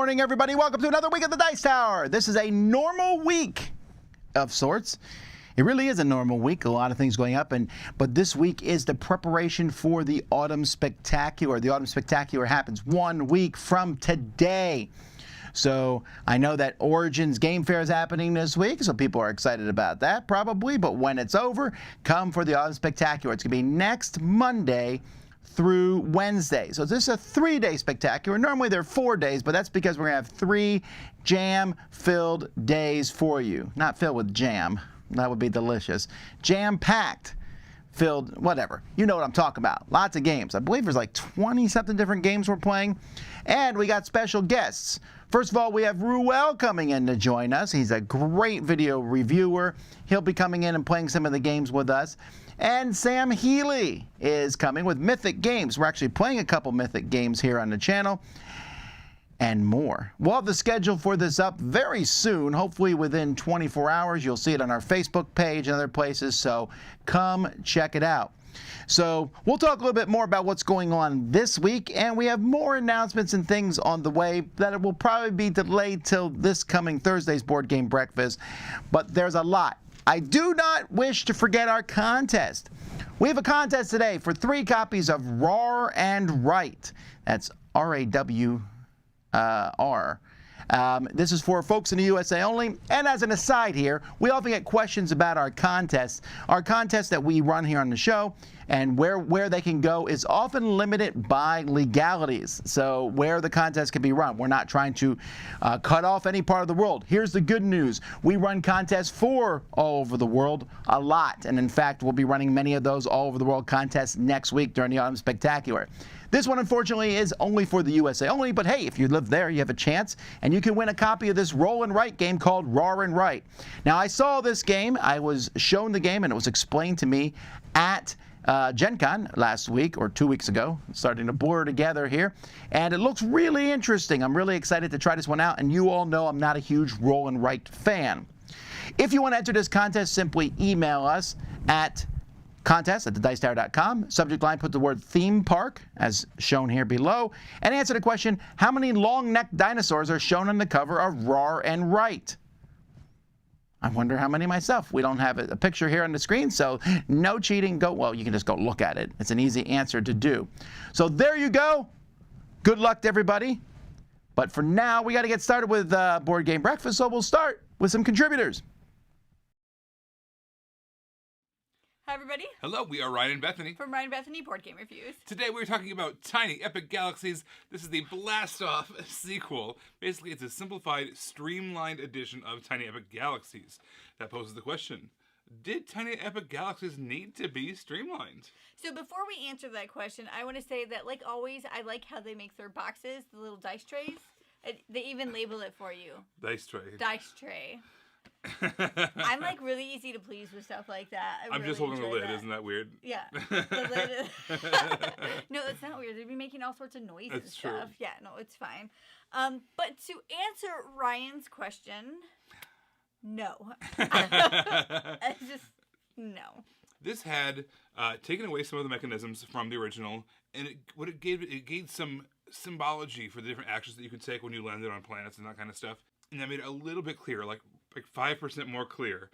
morning, everybody. Welcome to another week of the Dice Tower. This is a normal week of sorts. It really is a normal week. A lot of things going up, but this week is the preparation for the Autumn Spectacular. The Autumn Spectacular happens 1 week from today. So I know that Origins Game Fair is happening this week, so people are excited about that probably. But when it's over, come for the Autumn Spectacular. It's going to be next Monday through Wednesday. So this is a 3-day spectacular. Normally they're 4 days, but that's because we're going to have 3 jam-filled days for you. Not filled with jam. That would be delicious. Jam-packed. Filled, whatever. You know what I'm talking about. Lots of games. I believe there's like 20-something different games we're playing. And we got special guests. First of all, we have Ruel coming in to join us. He's a great video reviewer. He'll be coming in and playing some of the games with us. And Sam Healy is coming with Mythic Games. We're actually playing a couple Mythic Games here on the channel. And more. We'll have the schedule for this up very soon, hopefully within 24 hours. You'll see it on our Facebook page and other places, so come check it out. So we'll talk a little bit more about what's going on this week, and we have more announcements and things on the way that it will probably be delayed till this coming Thursday's Board Game Breakfast, but there's a lot. I do not wish to forget our contest. We have a contest today for 3 copies of Raw and Right. That's R-A-W R. This is for folks in the USA only. And as an aside here, we often get questions about our contests. Our contests that we run here on the show, and where they can go is often limited by legalities. So where the contest can be run. We're not trying to cut off any part of the world. Here's the good news. We run contests for all over the world a lot. And in fact, we'll be running many of those all over the world contests next week during the Autumn Spectacular. This one, unfortunately, is only for the USA only, but hey, if you live there, you have a chance, and you can win a copy of this roll and write game called Raw and Right. Now, I saw this game. I was shown the game, and it was explained to me at Gen Con last week or 2 weeks ago. It's starting to blur together here, and it looks really interesting. I'm really excited to try this one out, and you all know I'm not a huge roll and write fan. If you want to enter this contest, simply email us at contest@thedicetower.com. Subject line, put the word theme park, as shown here below, and answer the question, how many long-necked dinosaurs are shown on the cover of Raw and Right? I wonder how many myself. We don't have a picture here on the screen, so no cheating. Well, you can just go look at it. It's an easy answer to do. So there you go. Good luck to everybody. But for now, we got to get started with Board Game Breakfast, so we'll start with some contributors. Hi, everybody. Hello, we are Ryan and Bethany. From Ryan and Bethany Board Game Reviews. Today we're talking about Tiny Epic Galaxies. This is the Blast-Off sequel. Basically, it's a simplified, streamlined edition of Tiny Epic Galaxies. That poses the question, did Tiny Epic Galaxies need to be streamlined? So before we answer that question, I want to say that, like always, I like how they make their boxes, the little dice trays. They even label it for you. Dice tray. Dice tray. I'm like really easy to please with stuff like that. I'm really just holding the lid. That. Isn't that weird? Yeah. The lid is... No, it's not weird. They'd be making all sorts of noises and stuff. True. Yeah, no, it's fine. But to answer Ryan's question, no. It's just no. This had taken away some of the mechanisms from the original, and it gave some symbology for the different actions that you could take when you landed on planets and that kind of stuff. And that made it a little bit clearer, like 5% more clear.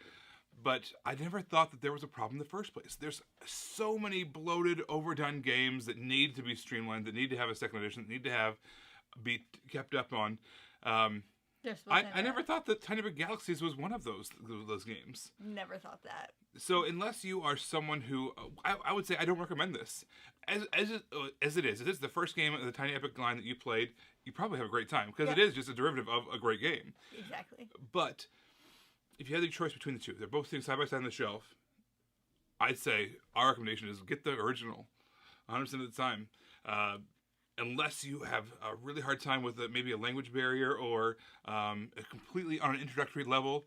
But I never thought that there was a problem in the first place. There's so many bloated, overdone games that need to be streamlined, that need to have a second edition, that need to be kept up on. I never thought that Tiny Epic Galaxies was one of those games. Never thought that. So unless you are someone who, I would say I don't recommend this. As it is, if this is the first game of the Tiny Epic line that you played, you probably have a great time, because it is just a derivative of a great game. Exactly. But if you had the choice between the two, they're both sitting side by side on the shelf, I'd say our recommendation is get the original 100% of the time. Unless you have a really hard time with maybe a language barrier or completely on an introductory level,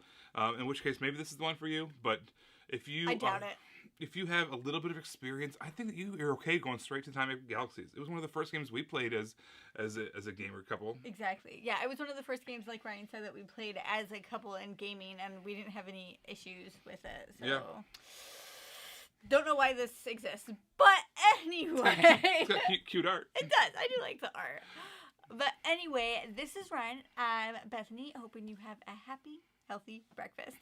in which case maybe this is the one for you. But if you... I doubt it. If you have a little bit of experience, I think that you're okay going straight to Tiny Epic Galaxies. It was one of the first games we played as a gamer couple. Exactly. Yeah, it was one of the first games, like Ryan said, that we played as a couple in gaming, and we didn't have any issues with it. So. Yeah. Don't know why this exists, but anyway. It's got cute art. It does. I do like the art. But anyway, this is Ryan. I'm Bethany, hoping you have a happy, healthy breakfast.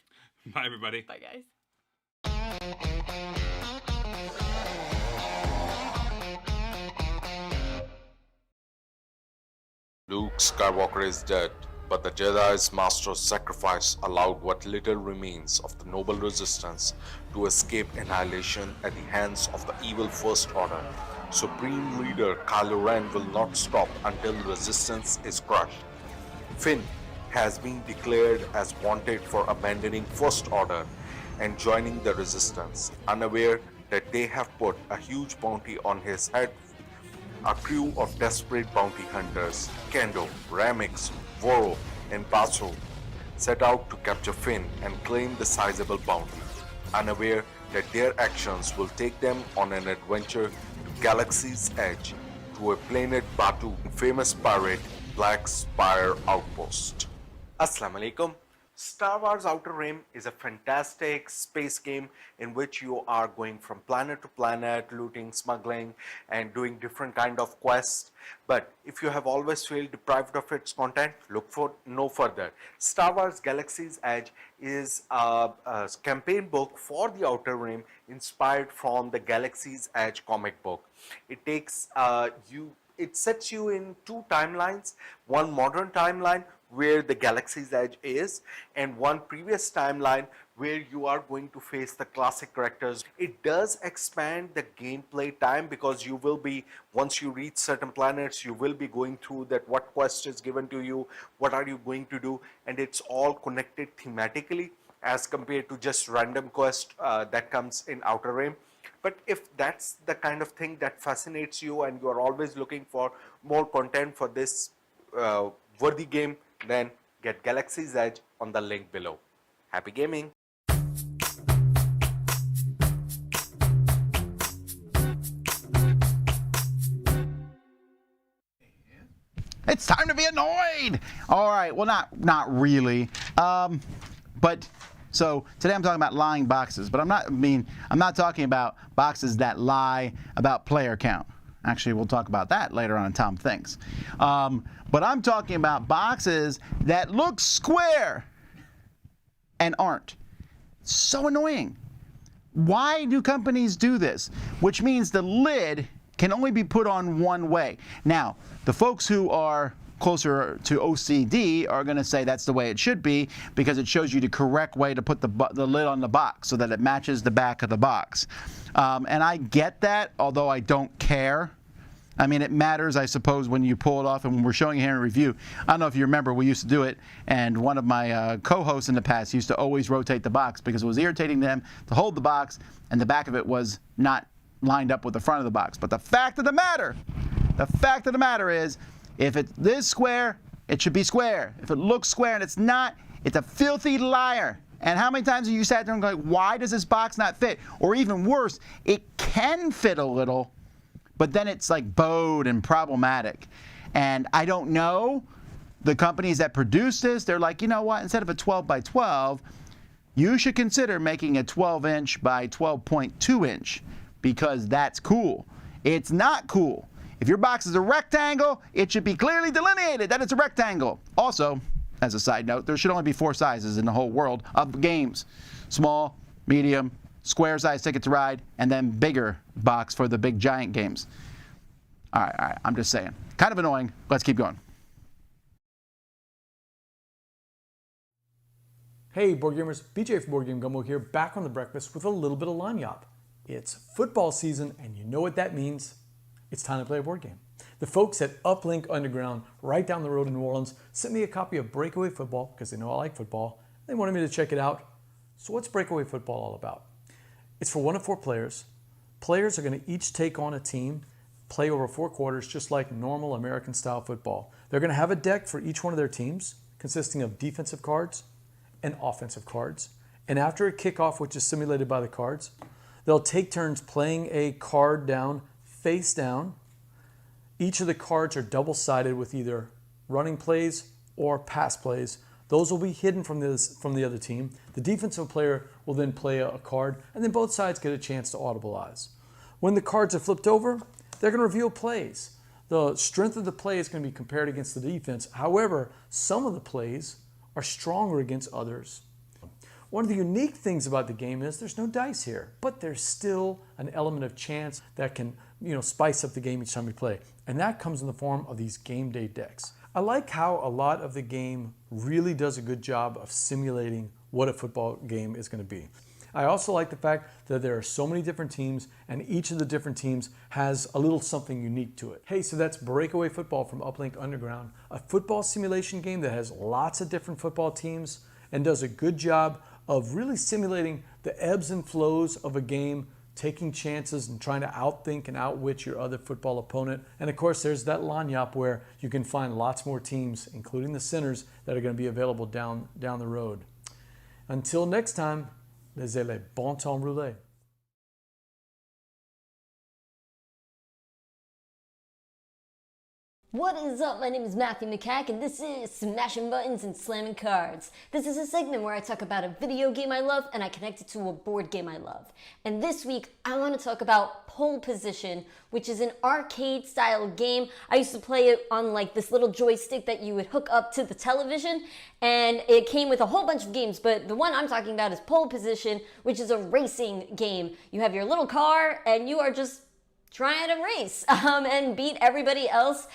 Bye, everybody. Bye, guys. Luke Skywalker is dead, but the Jedi's master sacrifice allowed what little remains of the noble resistance to escape annihilation at the hands of the evil First Order. Supreme Leader Kylo Ren will not stop until the resistance is crushed. Finn has been declared as wanted for abandoning First Order and joining the resistance, unaware that they have put a huge bounty on his head. A crew of desperate bounty hunters, Kendo, Ramix, Voro, and Vasel, set out to capture Finn and claim the sizable bounty, unaware that their actions will take them on an adventure to Galaxy's Edge, to a planet Batu, famous pirate Black Spire outpost. Assalamu alaikum. Star Wars Outer Rim is a fantastic space game in which you are going from planet to planet, looting, smuggling, and doing different kind of quests. But if you have always felt deprived of its content, look for no further. Star Wars Galaxy's Edge is a campaign book for the Outer Rim inspired from the Galaxy's Edge comic book. It takes it sets you in two timelines, one modern timeline where the Galaxy's Edge is, and one previous timeline where you are going to face the classic characters. It does expand the gameplay time because you will be, once you reach certain planets, you will be going through that what quest is given to you, what are you going to do, and it's all connected thematically as compared to just random quest that comes in Outer Rim. But if that's the kind of thing that fascinates you and you are always looking for more content for this worthy game, then get Galaxy's Edge on the link below. Happy gaming! It's time to be annoyed. All right. Well, not really. But so today I'm talking about lying boxes, but I'm not talking about boxes that lie about player count. Actually, we'll talk about that later on in Tom Thinks. But I'm talking about boxes that look square and aren't. So annoying. Why do companies do this? Which means the lid can only be put on one way. Now, the folks who are closer to OCD are going to say that's the way it should be because it shows you the correct way to put the lid on the box so that it matches the back of the box. And I get that, although I don't care. I mean, it matters, I suppose, when you pull it off, and when we're showing it here in review. I don't know if you remember, we used to do it, and one of my co-hosts in the past used to always rotate the box because it was irritating them to hold the box, and the back of it was not lined up with the front of the box. But the fact of the matter is, if it is square, it should be square. If it looks square and it's not, it's a filthy liar. And how many times have you sat there and go, why does this box not fit? Or even worse, it can fit a little, but then it's like bowed and problematic. And I don't know, the companies that produce this, they're like, you know what, instead of a 12 by 12, you should consider making a 12-inch by 12.2 inch because that's cool. It's not cool. If your box is a rectangle, it should be clearly delineated that it's a rectangle. Also, as a side note, there should only be 4 sizes in the whole world of games. Small, medium, square size Ticket to Ride, and then bigger box for the big giant games. All right, I'm just saying. Kind of annoying. Let's keep going. Hey, board gamers, BJ from Board Game Gumbo here, back on the breakfast with a little bit of lagniappe. It's football season, and you know what that means. It's time to play a board game. The folks at Uplink Underground, right down the road in New Orleans, sent me a copy of Breakaway Football, because they know I like football. They wanted me to check it out. So what's Breakaway Football all about? It's for 1 to 4 players. Players are going to each take on a team, play over 4 quarters, just like normal American-style football. They're going to have a deck for each one of their teams, consisting of defensive cards and offensive cards. And after a kickoff, which is simulated by the cards, they'll take turns playing a card down, face down. Each of the cards are double-sided with either running plays or pass plays. Those will be hidden from the other team. The defensive player will then play a card, and then both sides get a chance to audibilize. When the cards are flipped over, they're going to reveal plays. The strength of the play is going to be compared against the defense. However, some of the plays are stronger against others. One of the unique things about the game is there's no dice here, but there's still an element of chance that can, spice up the game each time we play. And that comes in the form of these game day decks. I like how a lot of the game really does a good job of simulating what a football game is going to be. I also like the fact that there are so many different teams and each of the different teams has a little something unique to it. Hey, so that's Breakaway Football from Uplink Underground, a football simulation game that has lots of different football teams and does a good job of really simulating the ebbs and flows of a game, taking chances and trying to outthink and outwit your other football opponent. And of course, there's that lagniappe where you can find lots more teams, including the Sinners, that are going to be available down the road. Until next time, laissez les bon temps rouler. What is up? My name is Matthew McCack, and this is Smashing Buttons and Slamming Cards. This is a segment where I talk about a video game I love and I connect it to a board game I love. And this week, I want to talk about Pole Position, which is an arcade-style game. I used to play it on like this little joystick that you would hook up to the television, and it came with a whole bunch of games, but the one I'm talking about is Pole Position, which is a racing game. You have your little car, and you are just trying to race and beat everybody else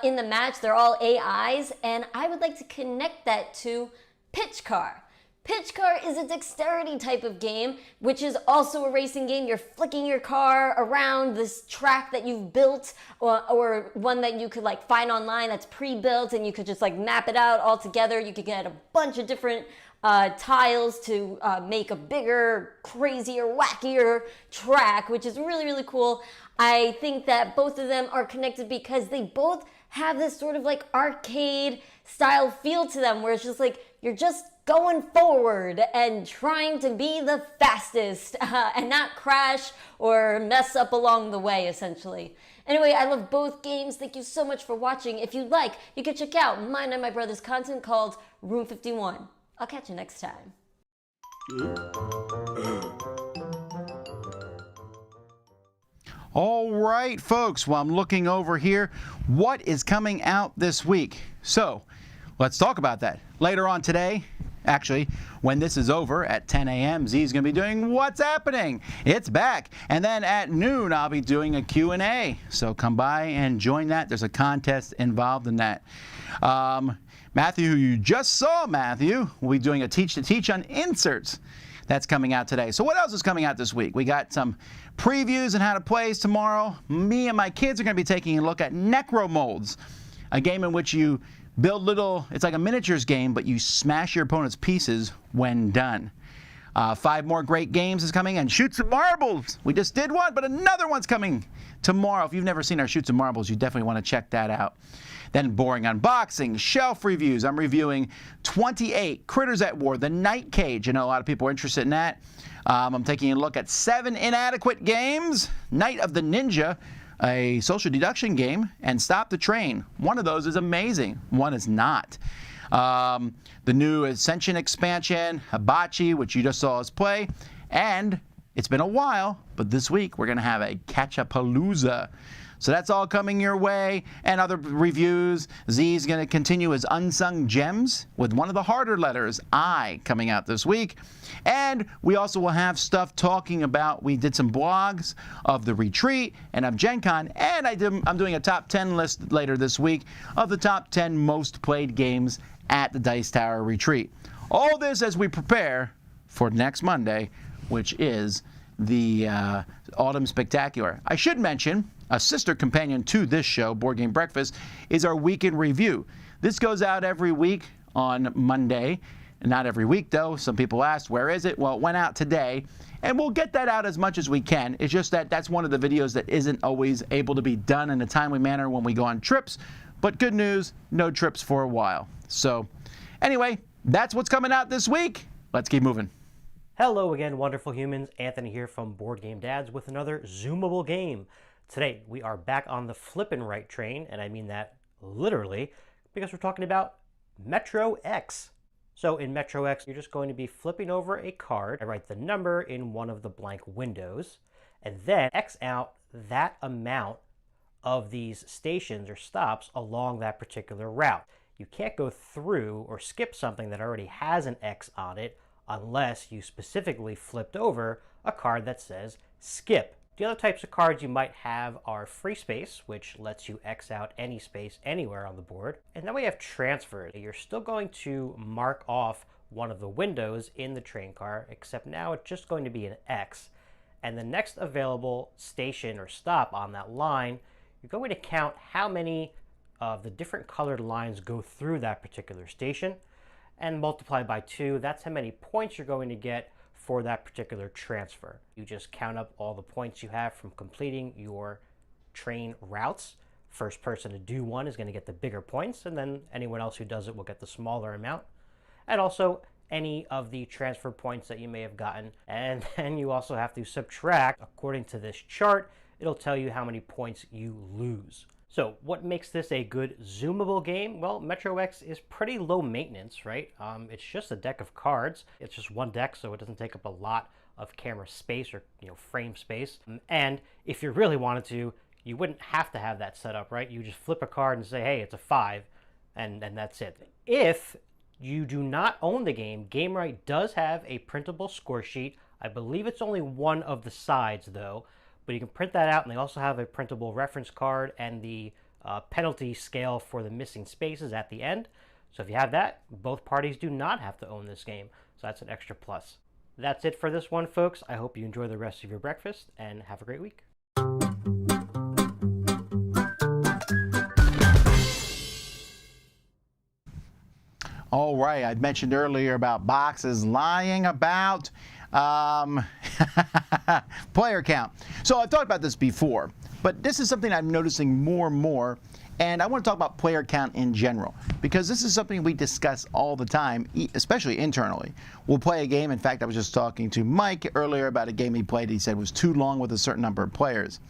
in the match. They're all AIs, and I would like to connect that to Pitch Car. Pitch Car is a dexterity type of game, which is also a racing game. You're flicking your car around this track that you've built, or one that you could like find online that's pre-built, and you could just like map it out all together. You could get a bunch of different tiles to make a bigger, crazier, wackier track, which is really, really cool. I think that both of them are connected because they both have this sort of like arcade style feel to them, where it's just like you're just going forward and trying to be the fastest and not crash or mess up along the way, essentially. Anyway, I love both games. Thank you so much for watching. If you'd like, you can check out mine and my brother's content called Room 51. I'll catch you next time. All right, folks, well, I'm looking over here. What is coming out this week? So let's talk about that. Later on today, actually, when this is over at 10 a.m., Z's going to be doing What's Happening? It's back. And then at noon, I'll be doing a Q&A. So come by and join that. There's a contest involved in that. Matthew, who you just saw, Matthew, will be doing a Teach to Teach on inserts. That's coming out today. So what else is coming out this week? We got some previews and how to plays tomorrow. Me and my kids are going to be taking a look at Necro Molds, a game in which you build little, it's like a miniatures game, but you smash your opponent's pieces when done. 5 more great games is coming, and Shoot Some Marbles. We just did one, but another one's coming tomorrow. If you've never seen our Shoot Some Marbles, you definitely want to check that out. Then boring unboxing, shelf reviews. I'm reviewing 28 Critters at War, the Night Cage. I know a lot of people are interested in that. I'm taking a look at 7 inadequate games. Night of the Ninja, a social deduction game, and Stop the Train. One of those is amazing. One is not. The new Ascension expansion, Hibachi, which you just saw us play. And it's been a while, but this week we're going to have a Catch-a-Palooza. So that's all coming your way, and other reviews. Z's going to continue his Unsung Gems with one of the harder letters, I, coming out this week. And we also will have stuff talking about, we did some blogs of the retreat and of Gen Con, and I'm doing a top 10 list later this week of the top 10 most played games at the Dice Tower retreat. All this as we prepare for next Monday, which is the Autumn Spectacular. I should mention, a sister companion to this show, Board Game Breakfast, is our weekend review. This goes out every week on Monday. Not every week, though. Some people asked, where is it? Well, it went out today, and we'll get that out as much as we can. It's just that that's one of the videos that isn't always able to be done in a timely manner when we go on trips. But good news, no trips for a while. So anyway, that's what's coming out this week. Let's keep moving. Hello again, wonderful humans. Anthony here from Board Game Dads with another Zoomable game. Today, we are back on the flippin' right train, and I mean that literally, because we're talking about Metro X. So in Metro X, you're just going to be flipping over a card. I write the number in one of the blank windows, and then X out that amount of these stations or stops along that particular route. You can't go through or skip something that already has an X on it unless you specifically flipped over a card that says skip. The other types of cards you might have are free space, which lets you X out any space anywhere on the board. And then we have transfer. You're still going to mark off one of the windows in the train car, except now it's just going to be an X. And the next available station or stop on that line, you're going to count how many of the different colored lines go through that particular station and multiply by 2. That's how many points you're going to get for that particular transfer. You just count up all the points you have from completing your train routes. First person to do one is going to get the bigger points, and then anyone else who does it will get the smaller amount. And also any of the transfer points that you may have gotten. And then you also have to subtract, according to this chart, it'll tell you how many points you lose. So what makes this a good zoomable game? Well, Metro X is pretty low maintenance, right? It's just a deck of cards. It's just one deck, so it doesn't take up a lot of camera space or frame space. And if you really wanted to, you wouldn't have to have that set up, right? You just flip a card and say, hey, it's a 5, and that's it. If you do not own the game, Gamewright does have a printable score sheet. I believe it's only one of the sides, though. But you can print that out, and they also have a printable reference card and the penalty scale for the missing spaces at the end. So if you have that, both parties do not have to own this game. So that's an extra plus. That's it for this one, folks. I hope you enjoy the rest of your breakfast, and have a great week. All right, I mentioned earlier about boxes lying about player count. So I've talked about this before, but this is something I'm noticing more and more, and I want to talk about player count in general, because this is something we discuss all the time, especially internally. We'll play a game. In fact, I was just talking to Mike earlier about a game he played. He said was too long with a certain number of players.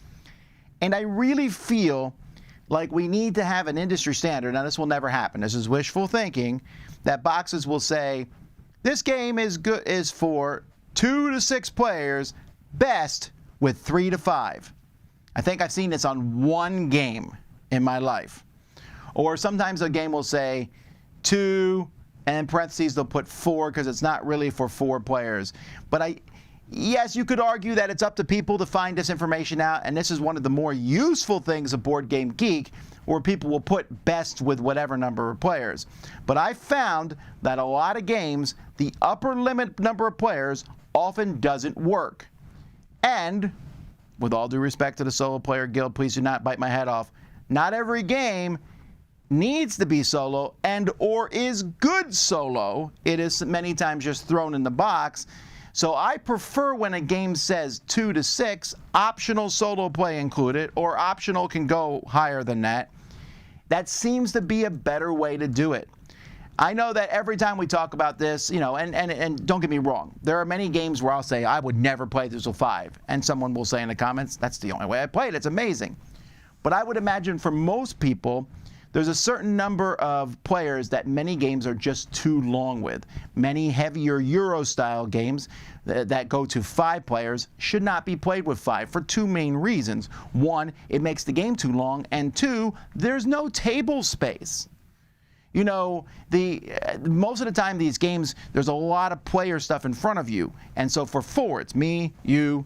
And I really feel like we need to have an industry standard. Now, this will never happen. This is wishful thinking, that boxes will say, this game is for 2 to 6 players, best with 3 to 5. I think I've seen this on one game in my life. Or sometimes a game will say 2, and in parentheses they'll put 4 because it's not really for 4 players. But yes, you could argue that it's up to people to find this information out, and this is one of the more useful things of Board Game Geek, where people will put best with whatever number of players. But I found that a lot of games, the upper limit number of players often doesn't work. And with all due respect to the Solo Player Guild, please do not bite my head off. Not every game needs to be solo and or is good solo. It is many times just thrown in the box. So I prefer when a game says 2 to 6, optional solo play included, or optional can go higher than that. That seems to be a better way to do it. I know that every time we talk about this, and don't get me wrong, there are many games where I'll say, I would never play this till 5. And someone will say in the comments, that's the only way I play it. It's amazing. But I would imagine for most people, there's a certain number of players that many games are just too long with. Many heavier Euro-style games that go to 5 players should not be played with 5 for 2 main reasons. 1, it makes the game too long, and 2, there's no table space. Most of the time these games, there's a lot of player stuff in front of you. And so for 4, it's me, you,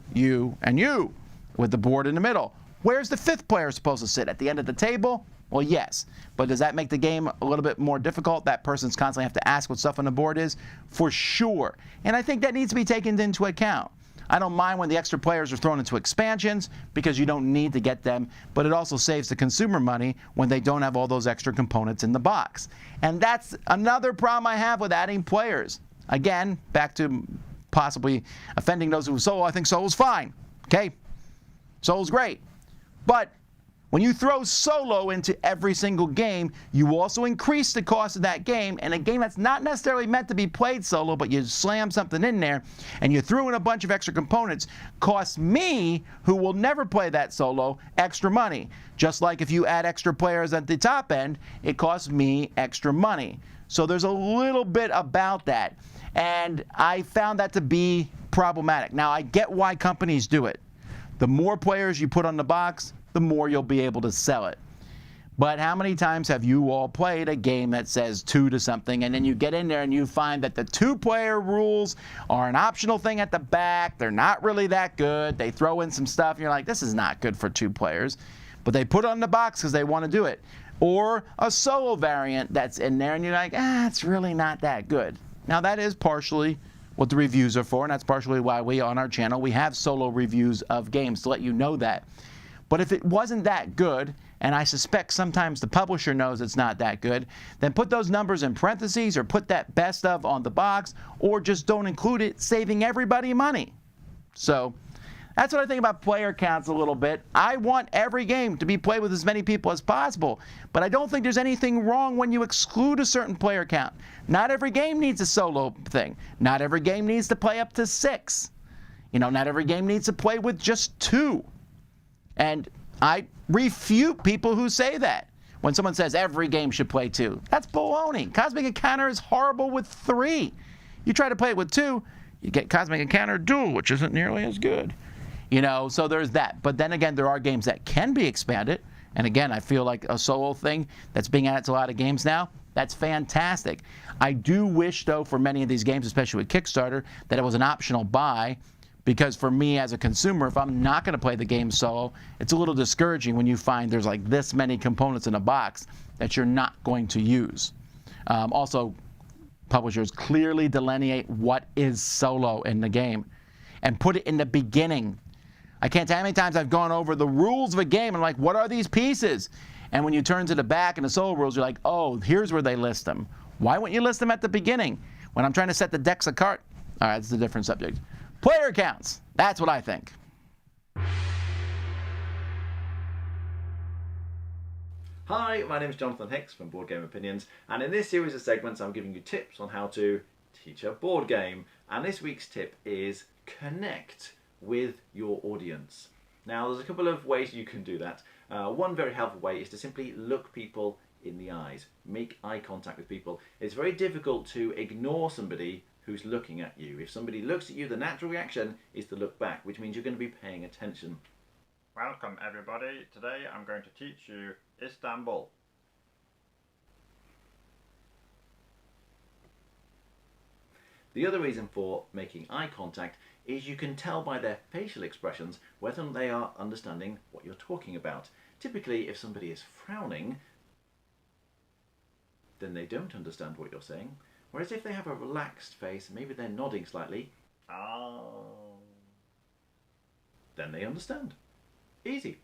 and you, with the board in the middle. Where's the 5th player supposed to sit? At the end of the table? Well, yes. But does that make the game a little bit more difficult? That person's constantly have to ask what stuff on the board is? For sure. And I think that needs to be taken into account. I don't mind when the extra players are thrown into expansions because you don't need to get them, but it also saves the consumer money when they don't have all those extra components in the box. And that's another problem I have with adding players. Again, back to possibly offending those who solo. I think solo's fine. Okay? Solo's great. But when you throw solo into every single game, you also increase the cost of that game. And a game that's not necessarily meant to be played solo, but you slam something in there and you threw in a bunch of extra components, costs me, who will never play that solo, extra money. Just like if you add extra players at the top end, it costs me extra money. So there's a little bit about that. And I found that to be problematic. Now, I get why companies do it. The more players you put on the box, the more you'll be able to sell it. But how many times have you all played a game that says 2 to something, and then you get in there and you find that the 2-player rules are an optional thing at the back, they're not really that good, they throw in some stuff, and you're like, this is not good for 2 players, but they put it on the box because they want to do it. Or a solo variant that's in there, and you're like, it's really not that good. Now that is partially what the reviews are for, and that's partially why we on our channel, we have solo reviews of games to let you know that. But if it wasn't that good, and I suspect sometimes the publisher knows it's not that good, then put those numbers in parentheses or put that best of on the box, or just don't include it, saving everybody money. So that's what I think about player counts a little bit. I want every game to be played with as many people as possible, but I don't think there's anything wrong when you exclude a certain player count. Not every game needs a solo thing. Not every game needs to play up to 6. Not every game needs to play with just 2. And I refute people who say that. When someone says every game should play 2, that's baloney. Cosmic Encounter is horrible with 3. You try to play it with 2, you get Cosmic Encounter Duel, which isn't nearly as good. So there's that. But then again, there are games that can be expanded. And again, I feel like a solo thing that's being added to a lot of games now, that's fantastic. I do wish, though, for many of these games, especially with Kickstarter, that it was an optional buy. Because for me as a consumer, if I'm not going to play the game solo, it's a little discouraging when you find there's like this many components in a box that you're not going to use. Also, publishers clearly delineate what is solo in the game and put it in the beginning. I can't tell how many times I've gone over the rules of a game and like, what are these pieces? And when you turn to the back in the solo rules, you're like, oh, here's where they list them. Why wouldn't you list them at the beginning? When I'm trying to set the decks of cards. All right, it's a different subject. Player counts. That's what I think. Hi, my name is Jonathan Hicks from Board Game Opinions, and in this series of segments I'm giving you tips on how to teach a board game. And this week's tip is connect with your audience. Now there's a couple of ways you can do that. One very helpful way is to simply look people in the eyes. Make eye contact with people. It's very difficult to ignore somebody who's looking at you. If somebody looks at you, the natural reaction is to look back, which means you're going to be paying attention. Welcome everybody. Today I'm going to teach you Istanbul. The other reason for making eye contact is you can tell by their facial expressions whether they are understanding what you're talking about. Typically, if somebody is frowning, then they don't understand what you're saying. Whereas if they have a relaxed face, maybe they're nodding slightly, then they understand. Easy.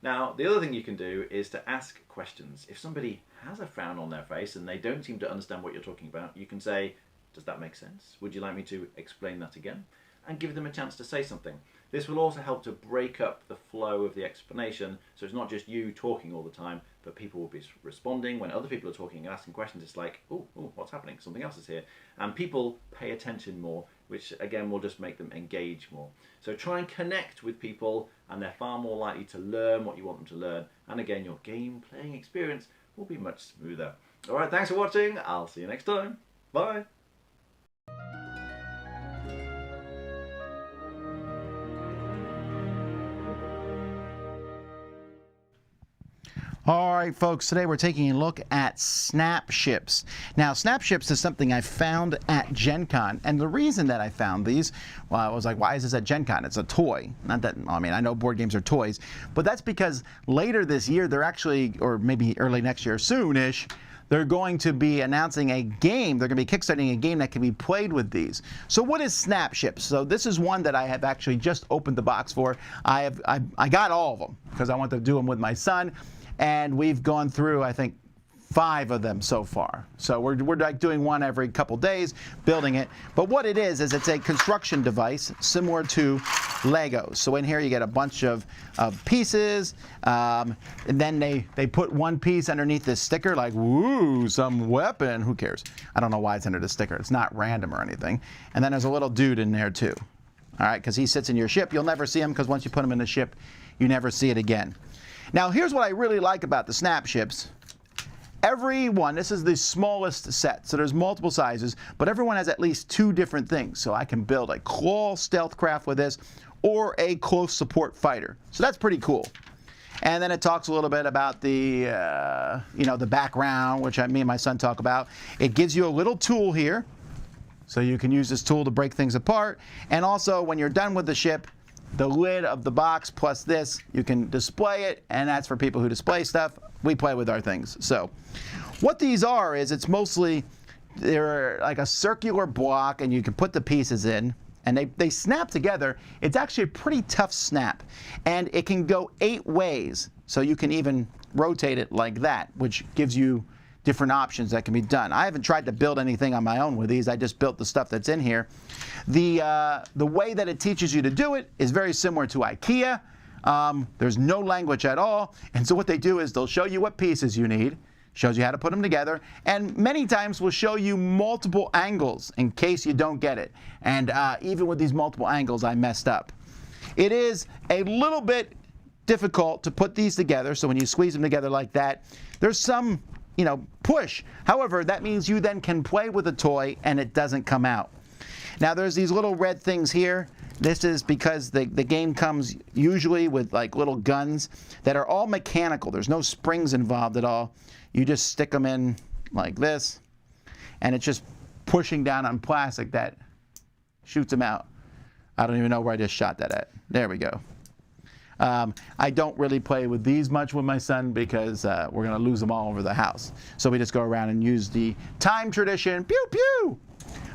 Now, the other thing you can do is to ask questions. If somebody has a frown on their face and they don't seem to understand what you're talking about, you can say, does that make sense? Would you like me to explain that again? And give them a chance to say something. This will also help to break up the flow of the explanation, so it's not just you talking all the time, but people will be responding. When other people are talking and asking questions, it's like, oh, what's happening? Something else is here. And people pay attention more, which again will just make them engage more. So try and connect with people, and they're far more likely to learn what you want them to learn. And again, your game playing experience will be much smoother. All right, thanks for watching. I'll see you next time. Bye. All right, folks, today we're taking a look at snap ships. Now, snap ships is something I found at Gen Con, and the reason that I found these, well, I was like, why is this at Gen Con? It's a toy. Not that, I mean, I know board games are toys, but that's because later this year, they're actually, or maybe early next year, soon-ish, they're going to be announcing a game. They're going to be kickstarting a game that can be played with these. So what is snap ships? So this is one that I have actually just opened the box for. I got all of them because I want to do them with my son. And we've gone through, I think, 5 of them so far. So we're like doing one every couple days, building it. But what it is it's a construction device similar to Legos. So in here you get a bunch of pieces, and then they put one piece underneath this sticker, like, woo, some weapon. Who cares? I don't know why it's under the sticker. It's not random or anything. And then there's a little dude in there too. All right, because he sits in your ship. You'll never see him because once you put him in the ship, you never see it again. Now, here's what I really like about the snap ships. Every one, this is the smallest set, so there's multiple sizes, but everyone has at least 2 different things. So I can build a claw stealth craft with this, or a close support fighter. So that's pretty cool. And then it talks a little bit about the, the background, which me and my son talk about. It gives you a little tool here, so you can use this tool to break things apart. And also, when you're done with the ship, the lid of the box plus this, you can display it, and that's for people who display stuff. We play with our things. So what these are is it's mostly, they're like a circular block, and you can put the pieces in, and they snap together. It's actually a pretty tough snap, and it can go 8 ways. So you can even rotate it like that, which gives you different options that can be done. I haven't tried to build anything on my own with these. I just built the stuff that's in here. The way that it teaches you to do it is very similar to IKEA. There's no language at all. And so what they do is they'll show you what pieces you need, shows you how to put them together, and many times will show you multiple angles in case you don't get it. And even with these multiple angles, I messed up. It is a little bit difficult to put these together. So when you squeeze them together like that, there's some push. However, that means you then can play with a toy and it doesn't come out. Now there's these little red things here. This is because the game comes usually with like little guns that are all mechanical. There's no springs involved at all. You just stick them in like this, and it's just pushing down on plastic that shoots them out. I don't even know where I just shot that at. There we go. I don't really play with these much with my son because we're going to lose them all over the house. So we just go around and use the time tradition, pew pew.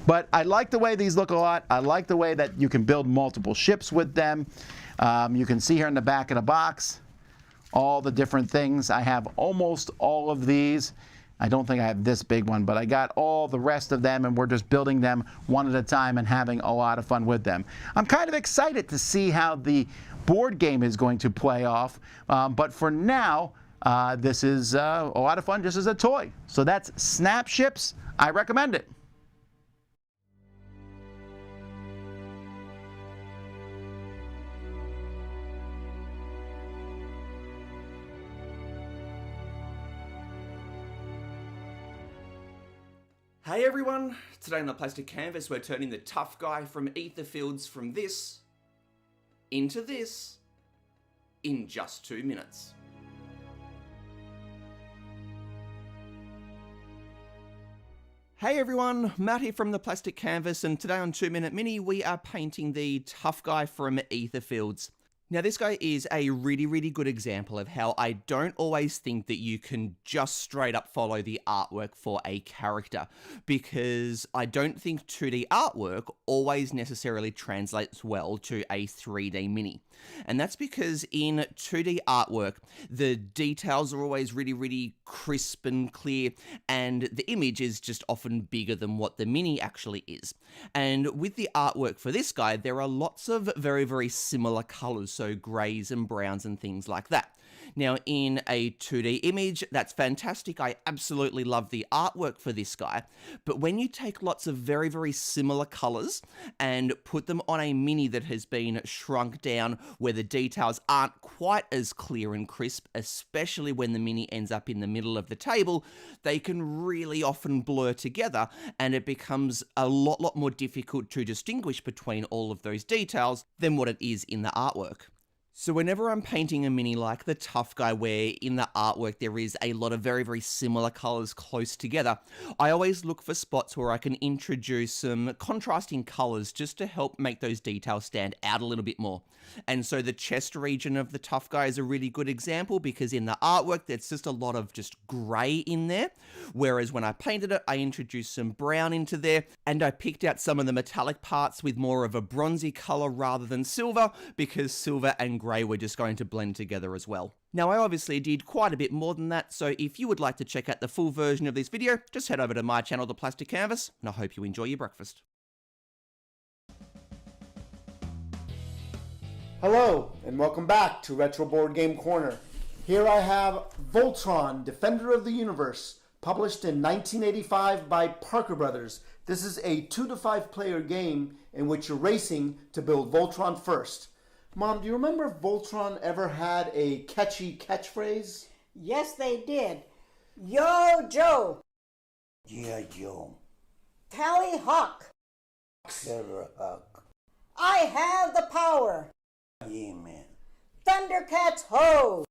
But I like the way these look a lot. I like the way that you can build multiple ships with them. You can see here in the back of the box all the different things. I have almost all of these. I don't think I have this big one, but I got all the rest of them, and we're just building them one at a time and having a lot of fun with them. I'm kind of excited to see how the board game is going to play off, but for now, this is a lot of fun just as a toy. So that's Snap Ships. I recommend it. Hey everyone, today on the Plastic Canvas we're turning the tough guy from Ether Fields from this into this in just 2 minutes. Hey everyone, Matt here from the Plastic Canvas, and today on 2 Minute Mini we are painting the tough guy from Ether Fields. Now this guy is a really good example of how I don't always think that you can just straight up follow the artwork for a character, because I don't think 2D artwork always necessarily translates well to a 3D mini. And that's because in 2D artwork, the details are always really crisp and clear, and the image is just often bigger than what the mini actually is. And with the artwork for this guy, there are lots of very similar colors, so grays and browns and things like that. Now, in a 2D image, that's fantastic. I absolutely love the artwork for this guy. But when you take lots of very similar colors and put them on a mini that has been shrunk down, where the details aren't quite as clear and crisp, especially when the mini ends up in the middle of the table, they can really often blur together, and it becomes a lot more difficult to distinguish between all of those details than what it is in the artwork. So whenever I'm painting a mini like the tough guy, where in the artwork there is a lot of very similar colors close together, I always look for spots where I can introduce some contrasting colors just to help make those details stand out a little bit more. And so the chest region of the tough guy is a really good example, because in the artwork there's just a lot of just gray in there, whereas when I painted it I introduced some brown into there, and I picked out some of the metallic parts with more of a bronzy color rather than silver, because silver and grey were just going to blend together as well. Now I obviously did quite a bit more than that, so if you would like to check out the full version of this video, just head over to my channel, The Plastic Canvas, and I hope you enjoy your breakfast. Hello, and welcome back to Retro Board Game Corner. Here I have Voltron, Defender of the Universe, published in 1985 by Parker Brothers. This is a 2 to 5 player game in which you're racing to build Voltron first. Mom, do you remember if Voltron ever had a catchy catchphrase? Yes, they did. Yo, Joe. Yeah, Joe. Tally Hawk. Clever Hawk. I have the power. Yeah, man. Thundercats ho.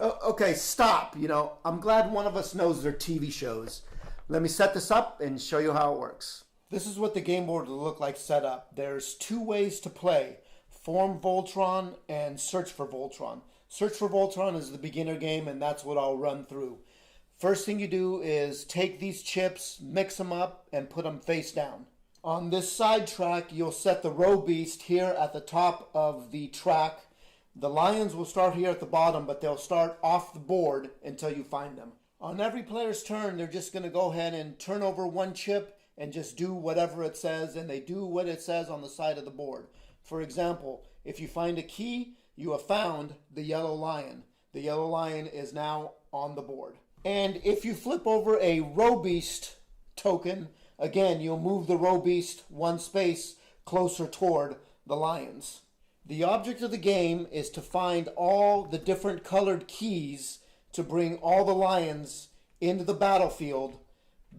Okay, stop. You know, I'm glad one of us knows their TV shows. Let me set this up and show you how it works. This is what the game board will look like set up. There's 2 ways to play. Form Voltron and Search for Voltron. Search for Voltron is the beginner game, and that's what I'll run through. First thing you do is take these chips, mix them up, and put them face down. On this side track, you'll set the row beast here at the top of the track. The lions will start here at the bottom, but they'll start off the board until you find them. On every player's turn, they're just going to go ahead and turn over 1 chip and just do whatever it says, and they do what it says on the side of the board. For example, if you find a key, you have found the yellow lion. The yellow lion is now on the board. And if you flip over a row beast token, again, you'll move the row beast 1 space closer toward the lions. The object of the game is to find all the different colored keys to bring all the lions into the battlefield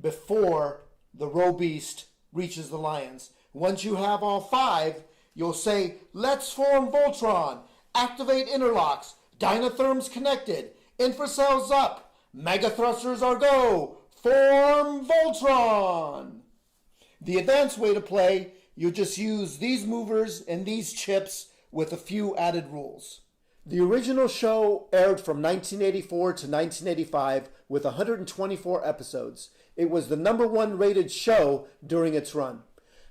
before the row beast reaches the lions. Once you have all 5, you'll say, "Let's form Voltron, activate interlocks, Dynatherms connected, infracells up, mega thrusters are go, form Voltron." The advanced way to play, you'll just use these movers and these chips with a few added rules. The original show aired from 1984 to 1985 with 124 episodes. It was the #1 rated show during its run.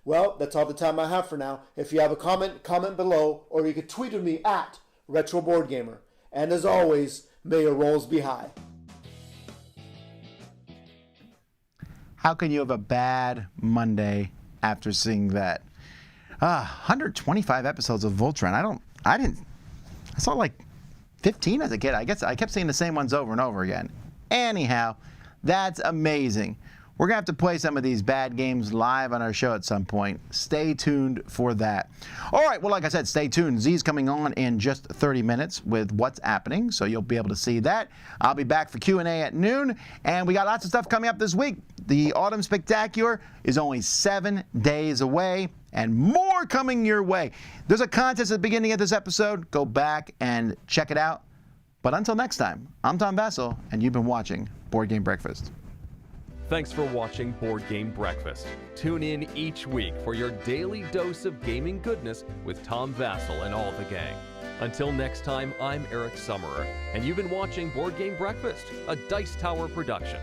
Well, that's all the time I have for now. If you have a comment, comment below, or you could tweet at me at RetroBoardGamer. And as always, may your rolls be high. How can you have a bad Monday after seeing that? 125 episodes of Voltron. I saw like 15 as a kid. I guess I kept seeing the same ones over and over again. Anyhow, that's amazing. We're going to have to play some of these bad games live on our show at some point. Stay tuned for that. All right, well, like I said, stay tuned. Z's coming on in just 30 minutes with What's Happening, so you'll be able to see that. I'll be back for Q&A at noon, and we got lots of stuff coming up this week. The Autumn Spectacular is only 7 days away, and more coming your way. There's a contest at the beginning of this episode. Go back and check it out. But until next time, I'm Tom Vasel, and you've been watching Board Game Breakfast. Thanks for watching Board Game Breakfast. Tune in each week for your daily dose of gaming goodness with Tom Vasel and all the gang. Until next time, I'm Eric Summerer, and you've been watching Board Game Breakfast, a Dice Tower production.